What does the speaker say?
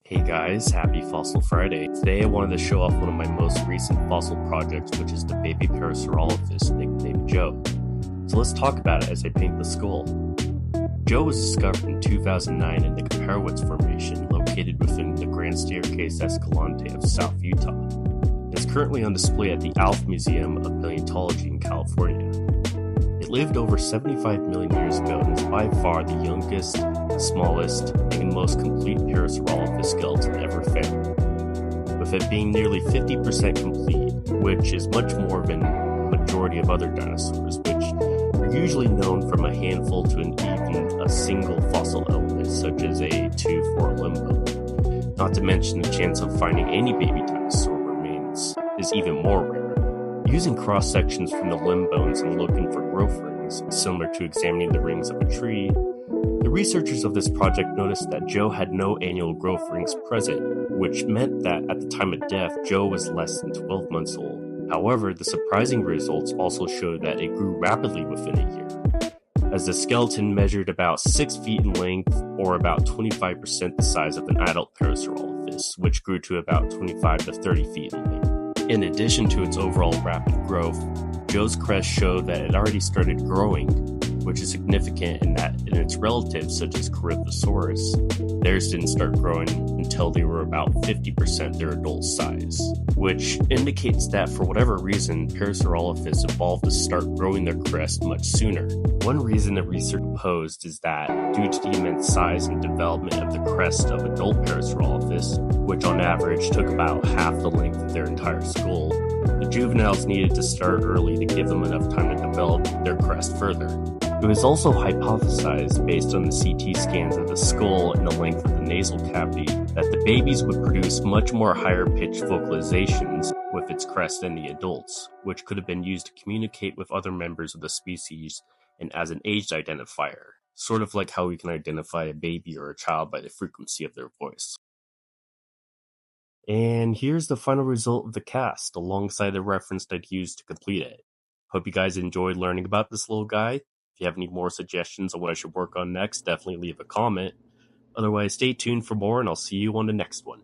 Hey guys, happy Fossil Friday. Today I wanted to show off one of my most recent fossil projects, which is the baby Parasaurolophus, nicknamed Joe. So let's talk about it as I paint the skull. Joe was discovered in 2009 in the Caparowitz Formation, located within the Grand Staircase Escalante of South Utah. It is currently on display at the Alf Museum of Paleontology in California. It lived over 75 million years ago and is by far the youngest, smallest, and most complete Parasaurolophus skeleton ever found, with it being nearly 50% complete, which is much more than the majority of other dinosaurs, which are usually known from a handful to even a single fossil element, such as a tooth or a limb bone. Not to mention the chance of finding any baby dinosaur remains is even more rare. Using cross-sections from the limb bones and looking for growth rings, similar to examining the rings of a tree, the researchers of this project noticed that Joe had no annual growth rings present, which meant that at the time of death, Joe was less than 12 months old. However, the surprising results also showed that it grew rapidly within a year, as the skeleton measured about 6 feet in length, or about 25% the size of an adult Parasaurolophus, which grew to about 25 to 30 feet in length. In addition to its overall rapid growth, Joe's crest showed that it already started growing, which is significant in that in its relatives such as Corythosaurus, theirs didn't start growing until they were about 50% their adult size, which indicates that for whatever reason, Parasaurolophus evolved to start growing their crest much sooner. One reason the research posed is that due to the immense size and development of the crest of adult Parasaurolophus, which on average took about half the length of their entire skull, the juveniles needed to start early to give them enough time to develop their crest further. It was also hypothesized, based on the CT scans of the skull and the length of the nasal cavity, that the babies would produce much more higher-pitched vocalizations with its crest than the adults, which could have been used to communicate with other members of the species and as an age identifier, sort of like how we can identify a baby or a child by the frequency of their voice. And here's the final result of the cast, alongside the reference I'd used to complete it. Hope you guys enjoyed learning about this little guy. If you have any more suggestions on what I should work on next, definitely leave a comment. Otherwise, stay tuned for more, and I'll see you on the next one.